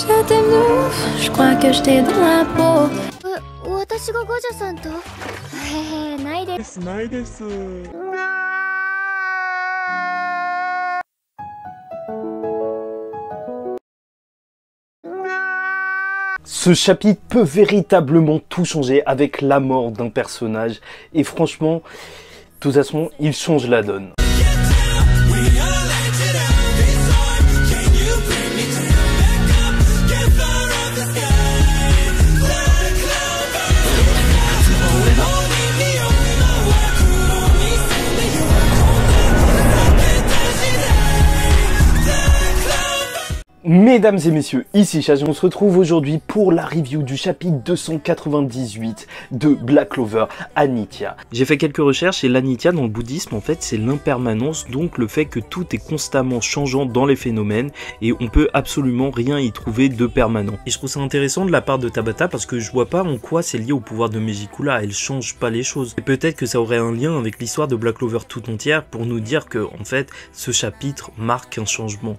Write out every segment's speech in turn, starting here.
Je t'aime de ouf, je crois que je t'ai dans la peau. Ce chapitre peut véritablement tout changer avec la mort d'un personnage. Et franchement, de toute façon, il change la donne. Mesdames et messieurs, ici Chaz, on se retrouve aujourd'hui pour la review du chapitre 298 de Black Clover, Anitya. J'ai fait quelques recherches et l'Anitya dans le bouddhisme en fait c'est l'impermanence, donc le fait que tout est constamment changeant dans les phénomènes et on peut absolument rien y trouver de permanent. Et je trouve ça intéressant de la part de Tabata parce que je vois pas en quoi c'est lié au pouvoir de Megikula, elle change pas les choses. Et peut-être que ça aurait un lien avec l'histoire de Black Clover tout entière pour nous dire que en fait ce chapitre marque un changement.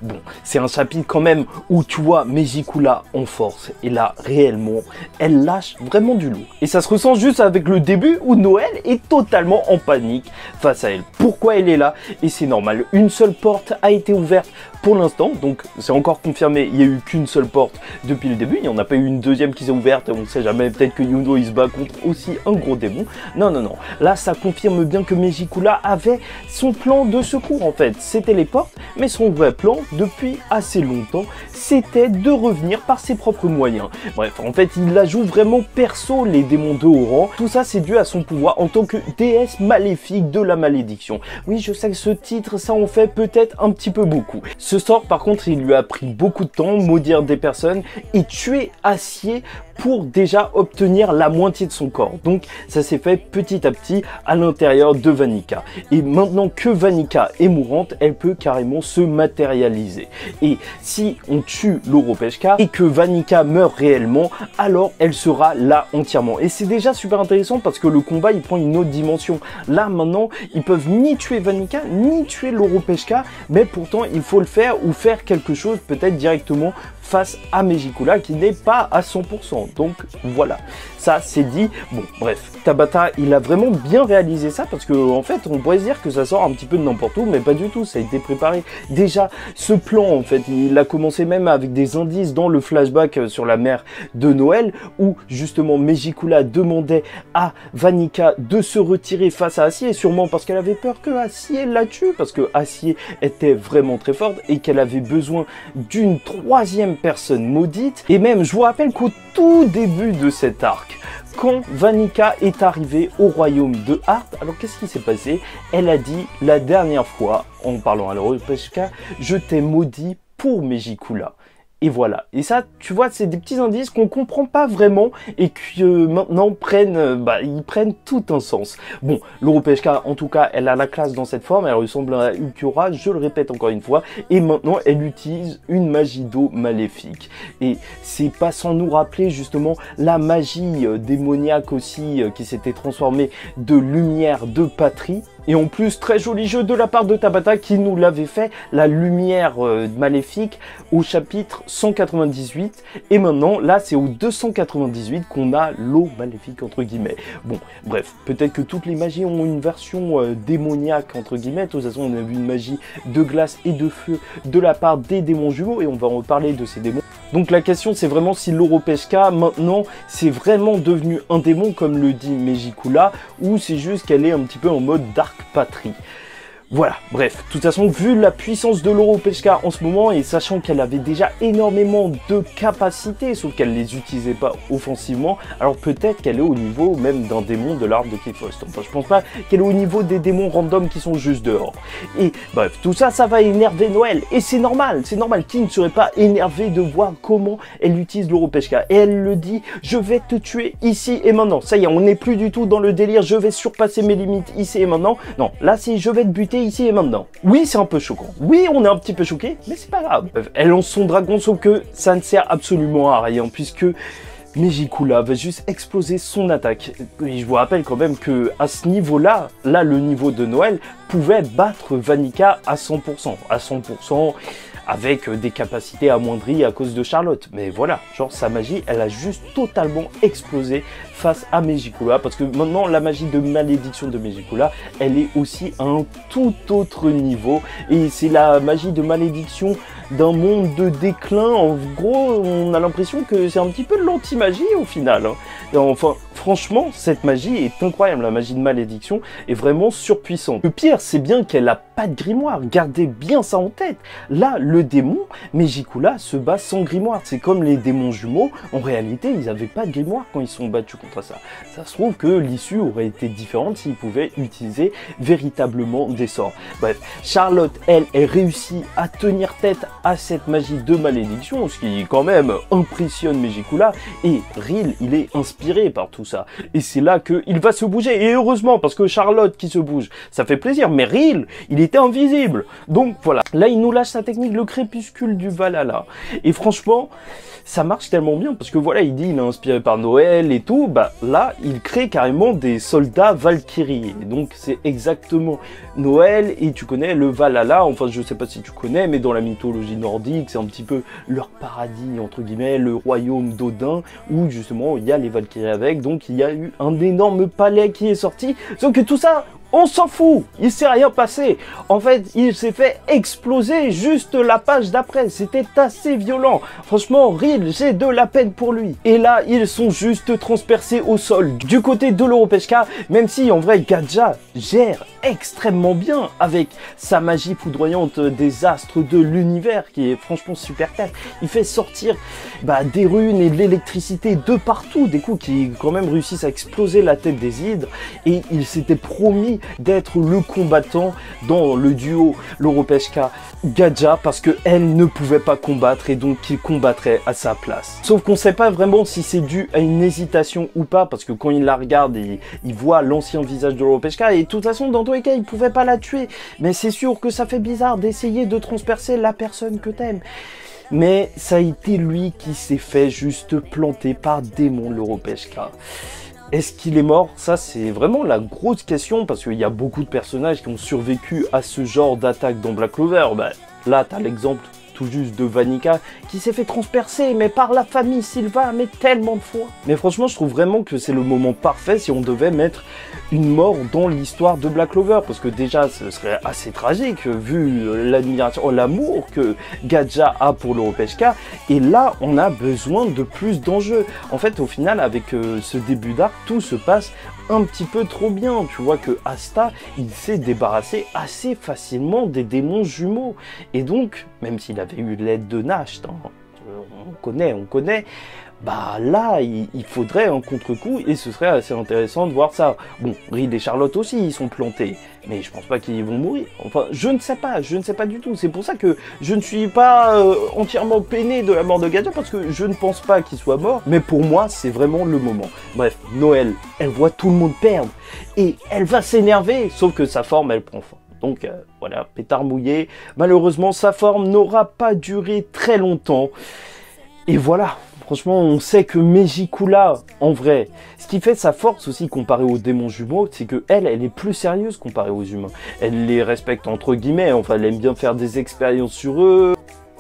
Bon, c'est un chapitre quand même où tu vois Megikula en force. Et là, réellement, elle lâche vraiment du lourd. Et ça se ressent juste avec le début où Noël est totalement en panique face à elle. Pourquoi elle est là? Et c'est normal, une seule porte a été ouverte pour l'instant. Donc c'est encore confirmé, il n'y a eu qu'une seule porte depuis le début. Il n'y en a pas eu une deuxième qui s'est ouverte. On ne sait jamais, peut-être que Yuno il se bat contre aussi un gros démon. Non, non, non. Là, ça confirme bien que Megikula avait son plan de secours en fait. C'était les portes, mais son vrai plan depuis assez longtemps, c'était de revenir par ses propres moyens. Bref, en fait, il la joue vraiment perso, les démons de haut rang. Tout ça, c'est dû à son pouvoir en tant que déesse maléfique de la malédiction. Oui, je sais que ce titre, ça en fait peut-être un petit peu beaucoup. Ce sort, par contre, il lui a pris beaucoup de temps, maudire des personnes et tuer Acier pour déjà obtenir la moitié de son corps. Donc, ça s'est fait petit à petit à l'intérieur de Vanica. Et maintenant que Vanica est mourante, elle peut carrément se matérialiser. Et si on tue l'Oropeshka et que Vanica meurt réellement, alors elle sera là entièrement. Et c'est déjà super intéressant parce que le combat, il prend une autre dimension. Là, maintenant, ils peuvent ni tuer Vanica, ni tuer l'Oropeshka, mais pourtant, il faut le faire ou faire quelque chose peut-être directement face à Megikula qui n'est pas à 100%. Donc voilà, ça c'est dit. Bon bref, Tabata il a vraiment bien réalisé ça parce que en fait on pourrait se dire que ça sort un petit peu de n'importe où, mais pas du tout, ça a été préparé. Déjà ce plan en fait, il a commencé même avec des indices dans le flashback sur la mère de Noël où justement Megikula demandait à Vanica de se retirer face à Acier, sûrement parce qu'elle avait peur que Acier la tue, parce que Acier était vraiment très forte et qu'elle avait besoin d'une troisième personne maudite. Et même je vous rappelle qu'au tout début de cet arc, quand Vanica est arrivée au royaume de Heart, alors qu'est-ce qui s'est passé? Elle a dit la dernière fois, en parlant à l'Oropeshka, je t'ai maudit pour Megikula. Et voilà. Et ça, tu vois, c'est des petits indices qu'on comprend pas vraiment et qui maintenant ils prennent tout un sens. Bon, l'Oropeshka, en tout cas, elle a la classe dans cette forme. Elle ressemble à Ulquiorra, je le répète encore une fois. Et maintenant, elle utilise une magie d'eau maléfique. Et c'est pas sans nous rappeler justement la magie démoniaque aussi qui s'était transformée de lumière de patrie. Et en plus, très joli jeu de la part de Tabata qui nous l'avait fait, la lumière maléfique au chapitre 198. Et maintenant, là, c'est au 298 qu'on a l'eau maléfique, entre guillemets. Bon, bref, peut-être que toutes les magies ont une version démoniaque, entre guillemets. De toute façon, on a vu une magie de glace et de feu de la part des démons jumeaux. Et on va en reparler de ces démons. Donc la question, c'est vraiment si l'Oropeshka, maintenant, c'est vraiment devenu un démon, comme le dit Megikula, ou c'est juste qu'elle est un petit peu en mode Dark Patrie. Voilà, bref, de toute façon, vu la puissance de l'Oropeshka en ce moment, et sachant qu'elle avait déjà énormément de capacités, sauf qu'elle les utilisait pas offensivement, alors peut-être qu'elle est au niveau même d'un démon de l'arbre de Kifrost. Enfin, je pense pas qu'elle est au niveau des démons random qui sont juste dehors. Et bref, tout ça, ça va énerver Noël, et c'est normal, qui ne serait pas énervé de voir comment elle utilise l'Oropeshka. Et elle le dit, je vais te tuer ici et maintenant. Ça y est, on n'est plus du tout dans le délire, je vais surpasser mes limites ici et maintenant. Non, là c'est je vais te buter ici et maintenant. Oui, c'est un peu choquant. Oui, on est un petit peu choqué, mais c'est pas grave. Elle lance son dragon, sauf que ça ne sert absolument à rien, puisque Megikula va juste exploser son attaque. Et je vous rappelle quand même que à ce niveau-là, le niveau de Noël pouvait battre Vanica à 100%. À 100%, avec des capacités amoindries à cause de Charlotte. Mais voilà, genre sa magie, elle a juste totalement explosé face à Megicula, parce que maintenant la magie de malédiction de Megicula, elle est aussi à un tout autre niveau, et c'est la magie de malédiction d'un monde de déclin. En gros, on a l'impression que c'est un petit peu de l'anti-magie au final, hein. Et enfin, franchement, cette magie est incroyable. La magie de malédiction est vraiment surpuissante. Le pire, c'est bien qu'elle a pas de grimoire. Gardez bien ça en tête. Là, le démon, Megicula, se bat sans grimoire. C'est comme les démons jumeaux. En réalité, ils n'avaient pas de grimoire quand ils sont battus contre ça. Ça se trouve que l'issue aurait été différente s'ils pouvaient utiliser véritablement des sorts. Bref, Charlotte, elle réussit à tenir tête à cette magie de malédiction, ce qui quand même impressionne Megicula, et Ril, il est inspiré par tout ça. Et c'est là qu'il va se bouger, et heureusement, parce que Charlotte qui se bouge, ça fait plaisir, mais Ril, il était invisible. Donc voilà, là il nous lâche sa technique, le crépuscule du Valhalla. Et franchement, ça marche tellement bien, parce que voilà, il dit il est inspiré par Noël et tout, bah là, il crée carrément des soldats Valkyrie. Et donc c'est exactement Noël, et tu connais le Valhalla, enfin je sais pas si tu connais, mais dans la mythologie nordique, c'est un petit peu leur paradis, entre guillemets, le royaume d'Odin, où justement il y a les Valkyries avec, donc il y a eu un énorme palais qui est sorti, sauf que tout ça, on s'en fout, il s'est rien passé. En fait, il s'est fait exploser juste la page d'après. C'était assez violent. Franchement, Ril, j'ai de la peine pour lui. Et là, ils sont juste transpercés au sol. Du côté de l'Europeshka, même si en vrai, Gadja gère extrêmement bien avec sa magie foudroyante des astres de l'univers, qui est franchement super classe. Il fait sortir des runes et de l'électricité de partout, des coups qui quand même réussissent à exploser la tête des hydres. Et il s'était promis d'être le combattant dans le duo l'Europeshka Gadja, parce que elle ne pouvait pas combattre et donc il combattrait à sa place. Sauf qu'on sait pas vraiment si c'est dû à une hésitation ou pas, parce que quand il la regarde, il voit l'ancien visage de l'Europeshka, et de toute façon dans tous les cas il pouvait pas la tuer, mais c'est sûr que ça fait bizarre d'essayer de transpercer la personne que t'aimes. Mais ça a été lui qui s'est fait juste planter par démon l'Europeshka. Est-ce qu'il est mort? Ça, c'est vraiment la grosse question, parce qu'il y a beaucoup de personnages qui ont survécu à ce genre d'attaque dans Black Clover. Là, t'as l'exemple tout juste de Vanica, qui s'est fait transpercer, mais par la famille Sylva, mais tellement de fois. Mais franchement, je trouve vraiment que c'est le moment parfait si on devait mettre une mort dans l'histoire de Black Clover, parce que déjà, ce serait assez tragique, vu l'admiration, l'amour que Gadja a pour l'Europeshka, et là, on a besoin de plus d'enjeux. En fait, au final, avec ce début d'arc, tout se passe un petit peu trop bien. Tu vois que Asta, il s'est débarrassé assez facilement des démons jumeaux, et donc, même s'il avait eu l'aide de Nacht, hein, on connaît, là, il faudrait un contre-coup, et ce serait assez intéressant de voir ça. Bon, Ril et Charlotte aussi, ils sont plantés, mais je pense pas qu'ils vont mourir. Enfin, je ne sais pas du tout. C'est pour ça que je ne suis pas entièrement peiné de la mort de Gadja, parce que je ne pense pas qu'il soit mort, mais pour moi, c'est vraiment le moment. Bref, Noël, elle voit tout le monde perdre, et elle va s'énerver, sauf que sa forme, elle prend fin. Donc voilà, pétard mouillé. Malheureusement, sa forme n'aura pas duré très longtemps. Et voilà, franchement, on sait que Megicula, en vrai, ce qui fait sa force aussi comparé aux démons jumeaux, c'est que elle est plus sérieuse comparée aux humains. Elle les respecte entre guillemets, enfin, elle aime bien faire des expériences sur eux.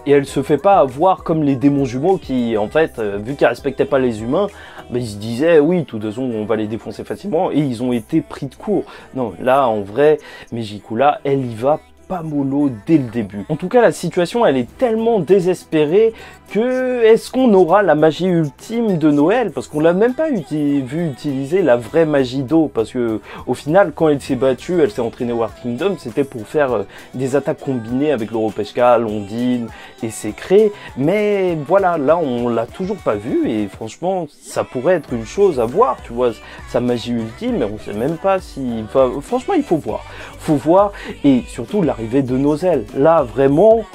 Et elle se fait pas avoir comme les démons jumeaux qui, en fait, vu qu'elle respectait pas les humains, ils se disaient, oui, de toute façon, on va les défoncer facilement, et ils ont été pris de court. Non, là, en vrai, Megicula, elle y va pas mollo dès le début. En tout cas, la situation, elle est tellement désespérée que est-ce qu'on aura la magie ultime de Noël? Parce qu'on l'a même pas vu utiliser la vraie magie d'eau, parce que au final, quand elle s'est battue, elle s'est entraînée au War Kingdom, c'était pour faire des attaques combinées avec l'Europeshka, l'Ondine et ses craies. Mais voilà, là, on l'a toujours pas vu, et franchement, ça pourrait être une chose à voir, tu vois, sa magie ultime, mais on sait même pas si... Enfin, franchement, il faut voir, et surtout l'arrivée de Nozel. Là, vraiment,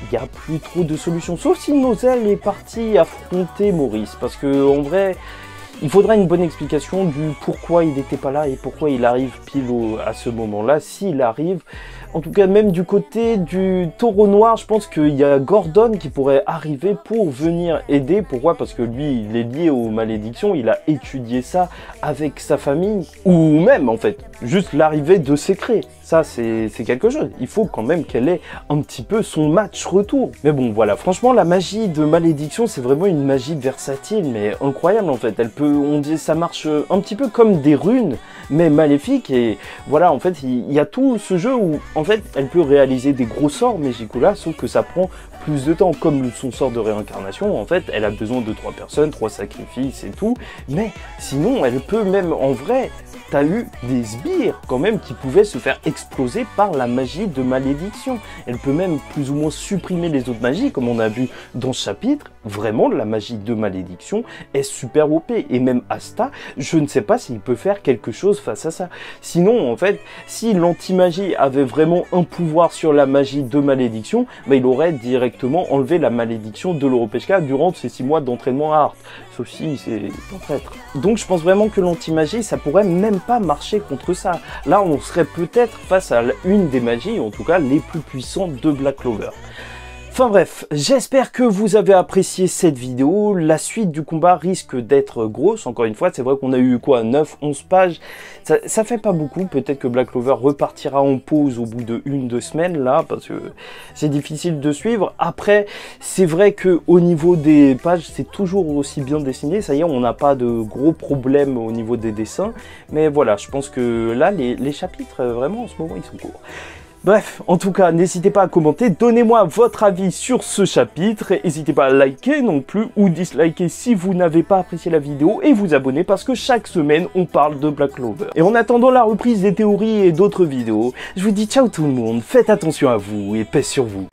il n'y a plus trop de solutions, sauf si Nozel est parti affronter Maurice, parce que en vrai, il faudra une bonne explication du pourquoi il n'était pas là et pourquoi il arrive pile à ce moment-là, s'il arrive. En tout cas, même du côté du taureau noir, je pense qu'il y a Gordon qui pourrait arriver pour venir aider. Pourquoi? Parce que lui, il est lié aux malédictions, il a étudié ça avec sa famille, ou même, en fait, juste l'arrivée de Secret. Ça, c'est quelque chose. Il faut quand même qu'elle ait un petit peu son match retour. Mais bon, voilà. Franchement, la magie de malédiction, c'est vraiment une magie versatile, mais incroyable en fait. Elle peut, on dit, ça marche un petit peu comme des runes, mais maléfiques. Et voilà, en fait, il y a tout ce jeu où, en fait, elle peut réaliser des gros sorts Magicula, sauf que ça prend plus de temps. Comme son sort de réincarnation, en fait, elle a besoin de 3 personnes, 3 sacrifices et tout. Mais sinon, elle peut même, en vrai, t'as eu des sbires quand même qui pouvaient se faire exploser par la magie de malédiction. Elle peut même plus ou moins supprimer les autres magies, comme on a vu dans ce chapitre. Vraiment, la magie de malédiction est super OP. Et même Asta, je ne sais pas s'il peut faire quelque chose face à ça. Sinon, en fait, si l'anti-magie avait vraiment un pouvoir sur la magie de malédiction, bah, il aurait directement enlevé la malédiction de l'Europeshka durant ses 6 mois d'entraînement à Art. Sauf si c'est un traître. Donc je pense vraiment que l'anti-magie, ça pourrait même pas marcher contre ça. Là, on serait peut-être face à une des magies, en tout cas les plus puissantes de Black Clover. Enfin bref, j'espère que vous avez apprécié cette vidéo. La suite du combat risque d'être grosse. Encore une fois, c'est vrai qu'on a eu quoi, 9-11 pages. Ça fait pas beaucoup. Peut-être que Black Clover repartira en pause au bout de 1-2 semaines là, parce que c'est difficile de suivre. Après, c'est vrai que au niveau des pages, c'est toujours aussi bien dessiné. Ça y est, on n'a pas de gros problèmes au niveau des dessins. Mais voilà, je pense que là, les chapitres, vraiment, en ce moment, ils sont courts. Bref, en tout cas, n'hésitez pas à commenter, donnez-moi votre avis sur ce chapitre, n'hésitez pas à liker non plus ou disliker si vous n'avez pas apprécié la vidéo et vous abonner parce que chaque semaine on parle de Black Clover. Et en attendant la reprise des théories et d'autres vidéos, je vous dis ciao tout le monde, faites attention à vous et paix sur vous.